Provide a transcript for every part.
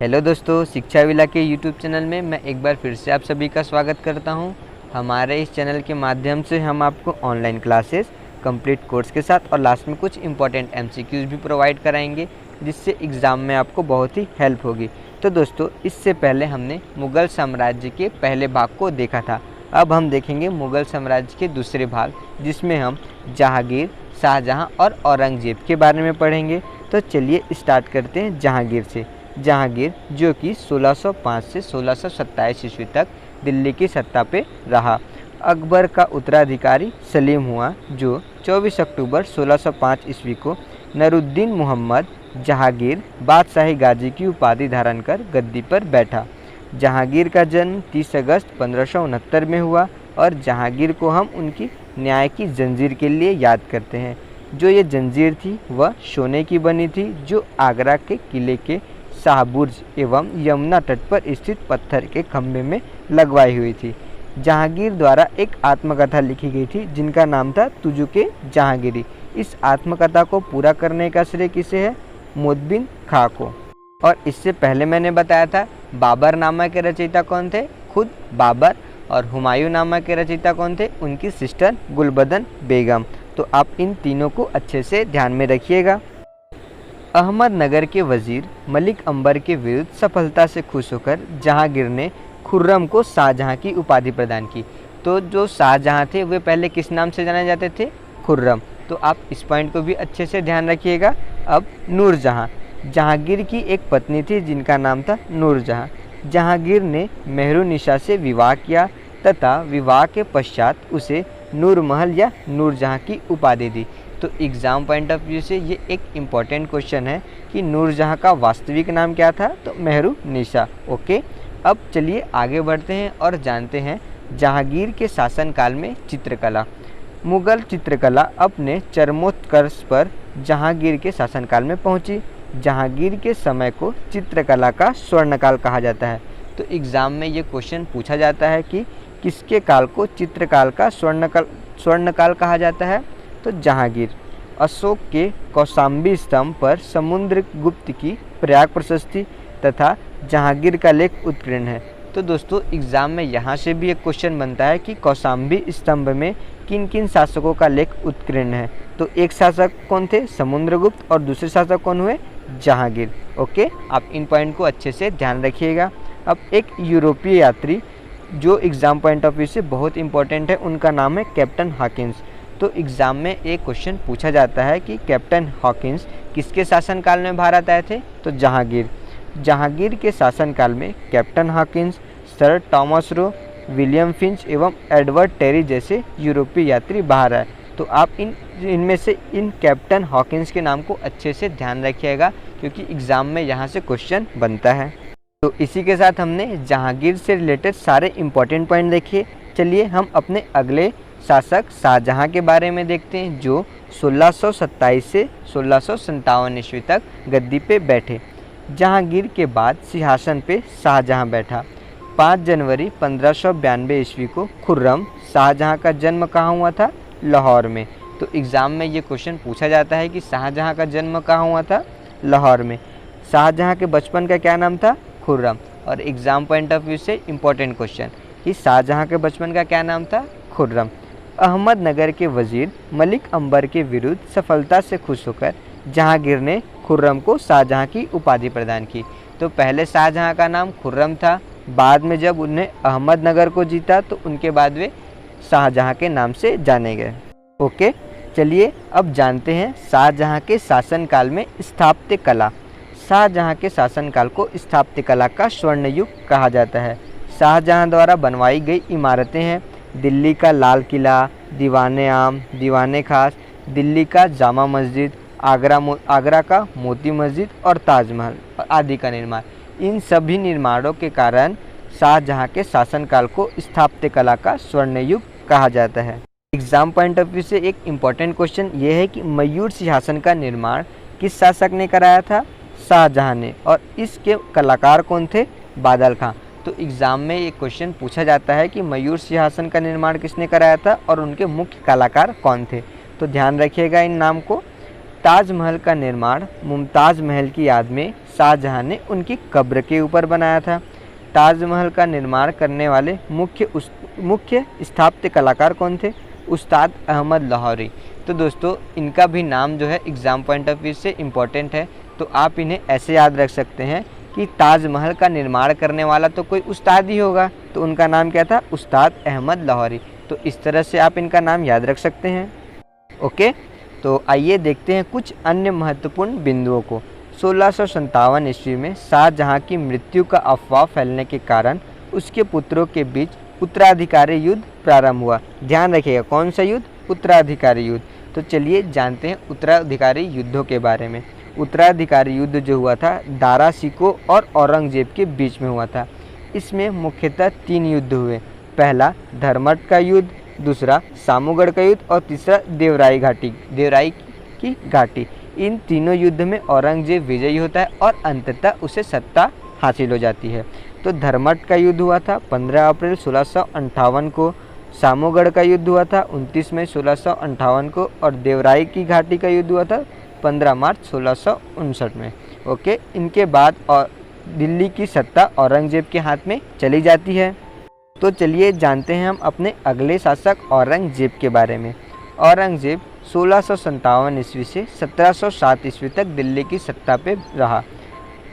Hello दोस्तों, शिक्षा villa के यूट्यूब चैनल में मैं एक बार फिर से आप सभी का स्वागत करता हूं। हमारे इस चैनल के माध्यम से हम आपको ऑनलाइन क्लासेस, कंप्लीट कोर्स के साथ और लास्ट में कुछ इंपॉर्टेंट एमसीक्यूज़ भी प्रोवाइड कराएंगे, जिससे एग्ज़ाम में आपको बहुत ही हेल्प होगी। तो दोस्तों, इससे पहले हमने मुग़ल साम्राज्य के पहले भाग को देखा था। अब हम देखेंगे मुग़ल साम्राज्य के दूसरे भाग, जिसमें हम जहांगीर, शाहजहाँ और औरंगज़ेब के बारे में पढ़ेंगे। तो चलिए स्टार्ट करते हैं जहांगीर से। जहांगीर जो कि 1605 से 1627 ईस्वी तक दिल्ली की सत्ता पे रहा। अकबर का उत्तराधिकारी सलीम हुआ, जो 24 अक्टूबर 1605 ईस्वी को नरुद्दीन मोहम्मद जहांगीर बादशाही गाजी की उपाधि धारण कर गद्दी पर बैठा। जहांगीर का जन्म 30 अगस्त 1569 में हुआ और जहांगीर को हम उनकी न्याय की जंजीर के लिए याद करते हैं। जो ये जंजीर थी वह सोने की बनी थी, जो आगरा के किले के शाहबुर्ज एवं यमुना तट पर स्थित पत्थर के खंभे में लगवाई हुई थी। जहांगीर द्वारा एक आत्मकथा लिखी गई थी, जिनका नाम था तुजुके जहांगीरी। इस आत्मकथा को पूरा करने का श्रेय किसे है? मुद्बिन खां को। और इससे पहले मैंने बताया था बाबर नामा के रचयिता कौन थे? खुद बाबर। और हुमायूं नामा के रचयिता कौन थे? उनकी सिस्टर गुलबदन बेगम। तो आप इन तीनों को अच्छे से ध्यान में रखिएगा। अहमदनगर के वजीर मलिक अंबर के विरुद्ध सफलता से खुश होकर जहांगीर ने खुर्रम को शाहजहां की उपाधि प्रदान की। तो जो शाहजहां थे वे पहले किस नाम से जाने जाते थे? खुर्रम। तो आप इस पॉइंट को भी अच्छे से ध्यान रखिएगा। अब नूरजहां, जहांगीर की एक पत्नी थी जिनका नाम था नूरजहां। जहांगीर ने मेहरुनिसा से विवाह किया तथा विवाह के पश्चात उसे नूरमहल या नूरजहां की उपाधि दी। तो एग्ज़ाम पॉइंट ऑफ व्यू से ये एक इम्पॉर्टेंट क्वेश्चन है कि नूरजहां का वास्तविक नाम क्या था? तो मेहरुनिसा। ओके, अब चलिए आगे बढ़ते हैं और जानते हैं जहांगीर के शासनकाल में चित्रकला। मुग़ल चित्रकला अपने चरमोत्कर्ष पर जहांगीर के शासनकाल में पहुंची। जहांगीर के समय को चित्रकला का स्वर्णकाल कहा जाता है। तो एग्ज़ाम में ये क्वेश्चन पूछा जाता है कि किसके काल को चित्रकाल का स्वर्णकाल कहा जाता है? तो जहांगीर। अशोक के कौशाम्बी स्तंभ पर समुद्रगुप्त की प्रयाग प्रशस्ति तथा जहांगीर का लेख उत्कीर्ण है। तो दोस्तों, एग्ज़ाम में यहाँ से भी एक क्वेश्चन बनता है कि कौशाम्बी स्तंभ में किन किन शासकों का लेख उत्कीर्ण है? तो एक शासक कौन थे? समुद्रगुप्त। और दूसरे शासक कौन हुए? जहांगीर। ओके, आप इन पॉइंट को अच्छे से ध्यान रखिएगा। अब एक यूरोपीय यात्री जो एग्ज़ाम पॉइंट ऑफ व्यू से बहुत इंपॉर्टेंट है, उनका नाम है कैप्टन हॉकिंस। तो एग्ज़ाम में एक क्वेश्चन पूछा जाता है कि कैप्टन हॉकिंस किसके शासनकाल में भारत आए थे? तो जहांगीर। जहांगीर के शासनकाल में captain Hawkins, sir Thomas Roe, William Finch एवं एडवर्ड टेरी जैसे यूरोपीय यात्री बाहर आए। तो आप इनमें से इन कैप्टन हॉकिंस के नाम को अच्छे से ध्यान रखिएगा, क्योंकि एग्ज़ाम में यहाँ से क्वेश्चन बनता है। तो इसी के साथ हमने जहांगीर से रिलेटेड सारे इम्पॉर्टेंट पॉइंट देखे। चलिए हम अपने अगले शासक शाहजहां के बारे में देखते हैं, जो 1627 से 1657 ईस्वी तक गद्दी पे बैठे। जहांगीर के बाद सिंहासन पे शाहजहां बैठा। 5 जनवरी 1592 ईस्वी को खुर्रम शाहजहां का जन्म कहाँ हुआ था? लाहौर में। तो एग्ज़ाम में ये क्वेश्चन पूछा जाता है कि शाहजहां का जन्म कहाँ हुआ था? लाहौर में। शाहजहां के बचपन का क्या नाम था? खुर्रम। और एग्ज़ाम पॉइंट ऑफ व्यू से इम्पोर्टेंट क्वेश्चन कि शाहजहां के बचपन का क्या नाम था? खुर्रम। अहमदनगर के वजीर मलिक अंबर के विरुद्ध सफलता से खुश होकर जहांगीर ने खुर्रम को शाहजहां की उपाधि प्रदान की। तो पहले शाहजहां का नाम खुर्रम था, बाद में जब उन्हें अहमदनगर को जीता तो उनके बाद वे शाहजहां के नाम से जाने गए। ओके, चलिए अब जानते हैं शाहजहां के शासनकाल में स्थापत्य कला। शाहजहां के शासनकाल को स्थापत्य कला का स्वर्ण युग कहा जाता है। शाहजहां द्वारा बनवाई गई इमारतें हैं दिल्ली का लाल किला, दीवाने आम, दीवाने खास, दिल्ली का जामा मस्जिद, आगरा का मोती मस्जिद और ताजमहल आदि का निर्माण। इन सभी निर्माणों के कारण शाहजहां के शासनकाल को स्थापत्य कला का स्वर्ण युग कहा जाता है। एग्ज़ाम पॉइंट ऑफ व्यू से एक इम्पॉर्टेंट क्वेश्चन ये है कि मयूर सिंहासन का निर्माण किस शासक ने कराया था? शाहजहां ने। और इसके कलाकार कौन थे? बादल खां। तो एग्ज़ाम में एक क्वेश्चन पूछा जाता है कि मयूर सिंहासन का निर्माण किसने कराया था और उनके मुख्य कलाकार कौन थे? तो ध्यान रखिएगा इन नाम को। ताजमहल का निर्माण मुमताज़ महल की याद में शाहजहां ने उनकी कब्र के ऊपर बनाया था। ताजमहल का निर्माण करने वाले मुख्य स्थापत्य कलाकार कौन थे? उस्ताद अहमद लाहौरी। तो दोस्तों इनका भी नाम जो है एग्ज़ाम पॉइंट ऑफ व्यू से इम्पोर्टेंट है, तो आप इन्हें ऐसे याद रख सकते हैं कि ताजमहल का निर्माण करने वाला तो कोई उस्ताद ही होगा, तो उनका नाम क्या था? उस्ताद अहमद लाहौरी। तो इस तरह से आप इनका नाम याद रख सकते हैं। ओके, तो आइए देखते हैं कुछ अन्य महत्वपूर्ण बिंदुओं को। 1657 ईस्वी में शाहजहां की मृत्यु का अफवाह फैलने के कारण उसके पुत्रों के बीच उत्तराधिकारी युद्ध प्रारंभ हुआ। ध्यान रखिएगा, कौन सा युद्ध? उत्तराधिकारी युद्ध। तो चलिए जानते हैं उत्तराधिकारी युद्धों के बारे में। उत्तराधिकारी युद्ध जो हुआ था दारा शिकोह और औरंगजेब के बीच में हुआ था। इसमें मुख्यतः 3 युद्ध हुए। पहला धर्मट का युद्ध, दूसरा सामूगढ़ का युद्ध और तीसरा देवराई की घाटी। इन तीनों युद्ध में औरंगजेब विजयी होता है और अंततः उसे सत्ता हासिल हो जाती है। तो धर्मट का युद्ध हुआ था 15 अप्रैल 1658 को, सामूगढ़ का युद्ध हुआ था 29 मई 1658 को और देवराई की घाटी का युद्ध हुआ था 15 मार्च 1659 में। ओके, इनके बाद और दिल्ली की सत्ता औरंगजेब के हाथ में चली जाती है। तो चलिए जानते हैं हम अपने अगले शासक औरंगजेब के बारे में। औरंगजेब 1657 ईस्वी से 1707 ईस्वी तक दिल्ली की सत्ता पे रहा।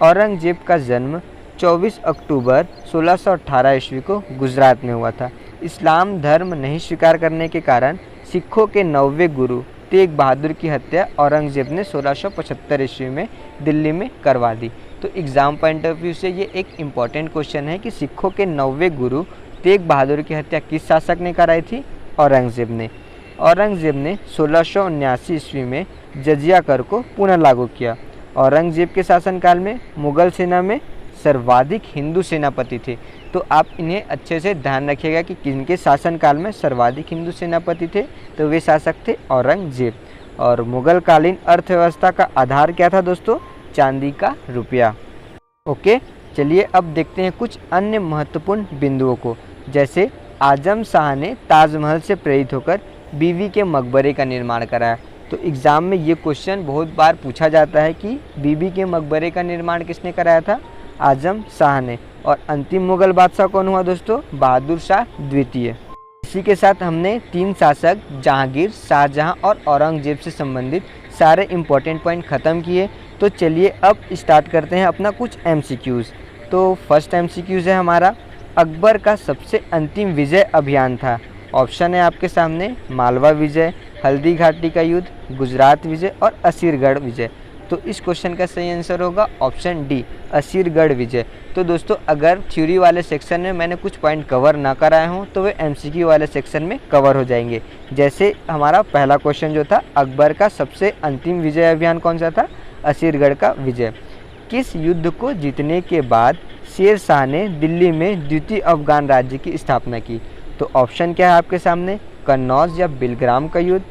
औरंगजेब का जन्म 24 अक्टूबर 1618 ईस्वी को गुजरात में हुआ था। इस्लाम धर्म नहीं स्वीकार करने के कारण सिखों के 9वें गुरु तेग बहादुर की हत्या औरंगजेब ने 1675 ईस्वी में दिल्ली में करवा दी। तो एग्ज़ाम पॉइंट ऑफ व्यू से ये एक इम्पॉर्टेंट क्वेश्चन है कि सिखों के 9वें गुरु तेग बहादुर की हत्या किस शासक ने कराई थी? औरंगजेब ने। औरंगजेब ने 1679 ईस्वी में जजिया कर को पुनः लागू किया। औरंगजेब के शासनकाल में मुगल सेना में सर्वाधिक हिंदू सेनापति थे। तो आप इन्हें अच्छे से ध्यान रखिएगा कि किनके शासनकाल में सर्वाधिक हिंदू सेनापति थे, तो वे शासक थे औरंगजेब। और मुगल कालीन अर्थव्यवस्था का आधार क्या था दोस्तों? चांदी का रुपया। ओके, चलिए अब देखते हैं कुछ अन्य महत्वपूर्ण बिंदुओं को। जैसे आजम शाह ने ताजमहल से प्रेरित होकर बीवी के मकबरे का निर्माण कराया। तो एग्ज़ाम में ये क्वेश्चन बहुत बार पूछा जाता है कि बीबी के मकबरे का निर्माण किसने कराया था? आजम शाह ने। और अंतिम मुगल बादशाह कौन हुआ दोस्तों? बहादुर शाह द्वितीय। इसी के साथ हमने 3 शासक जहांगीर, शाहजहां और औरंगजेब से संबंधित सारे इम्पोर्टेंट पॉइंट ख़त्म किए। तो चलिए अब स्टार्ट करते हैं अपना कुछ MCQs। तो फर्स्ट MCQs है हमारा, अकबर का सबसे अंतिम विजय अभियान था। ऑप्शन है आपके सामने, मालवा विजय, हल्दी घाटी का युद्ध, गुजरात विजय और असीरगढ़ विजय। तो इस क्वेश्चन का सही आंसर होगा ऑप्शन डी, असीरगढ़ विजय। तो दोस्तों अगर थ्योरी वाले सेक्शन में मैंने कुछ पॉइंट कवर ना कराए हों तो वे MCQ वाले सेक्शन में कवर हो जाएंगे। जैसे हमारा पहला क्वेश्चन जो था, अकबर का सबसे अंतिम विजय अभियान कौन सा था? असीरगढ़ का विजय। किस युद्ध को जीतने के बाद शेर शाह ने दिल्ली में द्वितीय अफगान राज्य की स्थापना की? तो ऑप्शन क्या है आपके सामने, कन्नौज या बिलग्राम का युद्ध,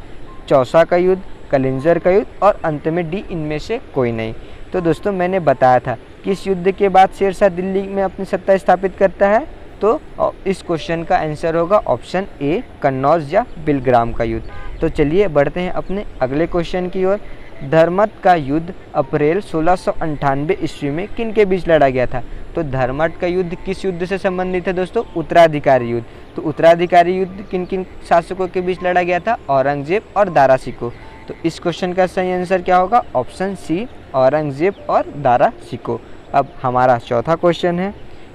चौसा का युद्ध, कलिंजर का युद्ध और अंत में डी, इनमें से कोई नहीं। तो दोस्तों मैंने बताया था किस युद्ध के बाद शेर शाह दिल्ली में अपनी सत्ता स्थापित करता है, तो इस क्वेश्चन का आंसर होगा ऑप्शन ए, कन्नौज या बिलग्राम का युद्ध। तो चलिए बढ़ते हैं अपने अगले क्वेश्चन की ओर। धर्मत का युद्ध अप्रैल 1698 ईस्वी में किन के बीच लड़ा गया था? तो धर्मट का युद्ध किस युद्ध से संबंधित है दोस्तों? उत्तराधिकारी युद्ध। तो उत्तराधिकारी युद्ध किन किन शासकों के बीच लड़ा गया था? औरंगजेब और दारा शिकोह। तो इस क्वेश्चन का सही आंसर क्या होगा? ऑप्शन सी, औरंगजेब और दारा शिकोह। अब हमारा चौथा क्वेश्चन है,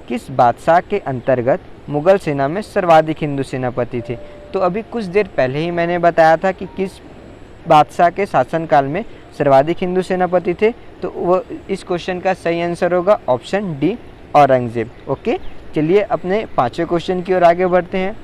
किस बादशाह के अंतर्गत मुगल सेना में सर्वाधिक हिंदू सेनापति थे? तो अभी कुछ देर पहले ही मैंने बताया था कि किस बादशाह के शासनकाल में सर्वाधिक हिंदू सेनापति थे। तो वो इस क्वेश्चन का सही आंसर होगा ऑप्शन डी, औरंगजेब। ओके, चलिए अपने पांचवें क्वेश्चन की ओर आगे बढ़ते हैं।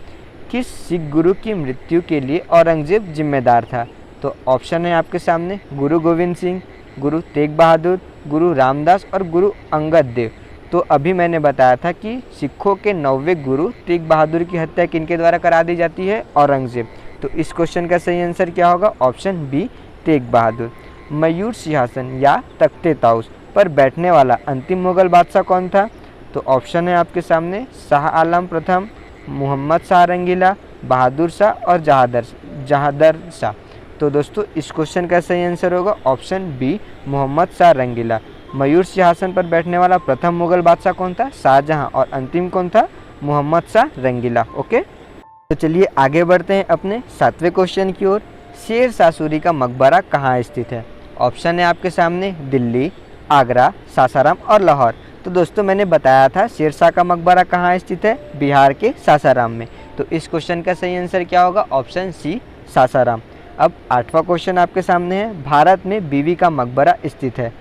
किस सिख गुरु की मृत्यु के लिए औरंगजेब जिम्मेदार था? तो ऑप्शन है आपके सामने, गुरु गोविंद सिंह, गुरु तेग बहादुर, गुरु रामदास और गुरु अंगद देव। तो अभी मैंने बताया था कि सिखों के 9वें गुरु तेग बहादुर की हत्या किनके द्वारा करा दी जाती है? औरंगजेब। तो इस क्वेश्चन का सही आंसर क्या होगा? Option B, Tegh Bahadur. मयूर सिंहासन या तख्ते ताउस पर बैठने वाला अंतिम मुगल बादशाह कौन था? तो ऑप्शन है आपके सामने, शाह आलम प्रथम, मोहम्मद शाह रंगीला, बहादुर शाह और जहादर शाह। तो दोस्तों इस क्वेश्चन का सही आंसर होगा ऑप्शन बी, मोहम्मद शाह रंगीला। मयूर सिंहासन पर बैठने वाला प्रथम मुगल बादशाह कौन था? शाहजहां। और अंतिम कौन था? मोहम्मद शाह रंगीला। ओके, तो चलिए आगे बढ़ते हैं अपने 7वें क्वेश्चन की ओर। शेर शाह सूरी का मकबरा कहाँ स्थित है? ऑप्शन है आपके सामने दिल्ली, आगरा, सासाराम और लाहौर। तो दोस्तों मैंने बताया था शेर शाह का मकबरा कहाँ स्थित है? बिहार के सासाराम में। तो इस क्वेश्चन का सही आंसर क्या होगा? Option C, Sasaram. अब 8वां क्वेश्चन आपके सामने है, भारत में बीवी का मकबरा स्थित है।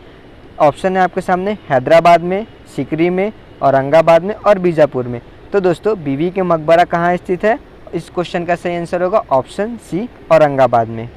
ऑप्शन है आपके सामने हैदराबाद में, सिकरी में, औरंगाबाद में और बीजापुर में। तो दोस्तों बीवी के मकबरा कहाँ स्थित है? इस क्वेश्चन का सही आंसर होगा ऑप्शन सी, औरंगाबाद में।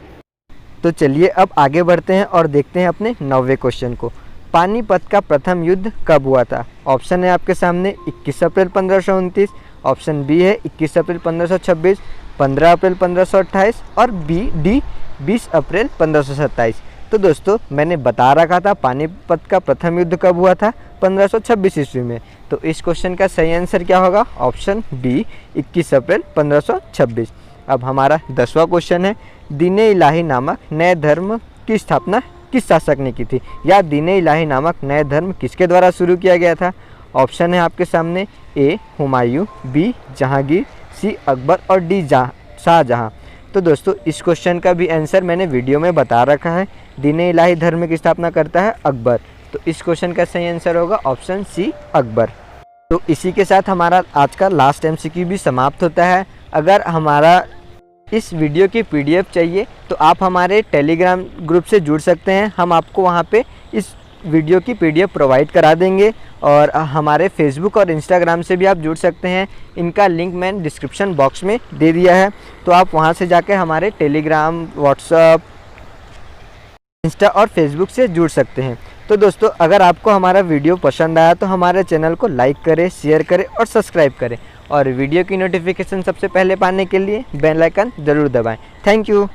तो चलिए अब आगे बढ़ते हैं और देखते हैं अपने 9वें क्वेश्चन को। पानीपत का प्रथम युद्ध कब हुआ था? ऑप्शन है आपके सामने 21 अप्रैल 1529, ऑप्शन बी है 21 अप्रैल 1526, 15 अप्रैल 1528 और डी 20 अप्रैल 1527। तो दोस्तों मैंने बता रखा था पानीपत का प्रथम युद्ध कब हुआ था? 1526 ईस्वी में। तो इस क्वेश्चन का सही आंसर क्या होगा? ऑप्शन डी, 21 अप्रैल 1526। अब हमारा 10वां क्वेश्चन है, दीन-ए इलाही नामक नए धर्म की स्थापना किस शासक ने की थी? या दीन-ए इलाही नामक नए धर्म किसके द्वारा शुरू किया गया था? ऑप्शन है आपके सामने ए, हुमायूं, बी, जहांगीर, सी, अकबर और डी, शाहजहां। तो दोस्तों इस क्वेश्चन का भी आंसर मैंने वीडियो में बता रखा है। दीन-ए इलाही धर्म की स्थापना करता है अकबर। तो इस क्वेश्चन का सही आंसर होगा ऑप्शन सी, अकबर। तो इसी के साथ हमारा आज का लास्ट MCQ भी समाप्त होता है। अगर हमारा इस वीडियो की PDF चाहिए तो आप हमारे टेलीग्राम ग्रुप से जुड़ सकते हैं। हम आपको वहाँ पे इस वीडियो की PDF प्रोवाइड करा देंगे। और हमारे फेसबुक और इंस्टाग्राम से भी आप जुड़ सकते हैं। इनका लिंक मैंने डिस्क्रिप्शन बॉक्स में दे दिया है, तो आप वहाँ से जाकर हमारे टेलीग्राम, व्हाट्सएप, इंस्टा और फेसबुक से जुड़ सकते हैं। तो दोस्तों अगर आपको हमारा वीडियो पसंद आया तो हमारे चैनल को लाइक करें, शेयर करें और सब्सक्राइब करें। और वीडियो की नोटिफिकेशन सबसे पहले पाने के लिए बेल आइकन ज़रूर दबाएं। Thank you.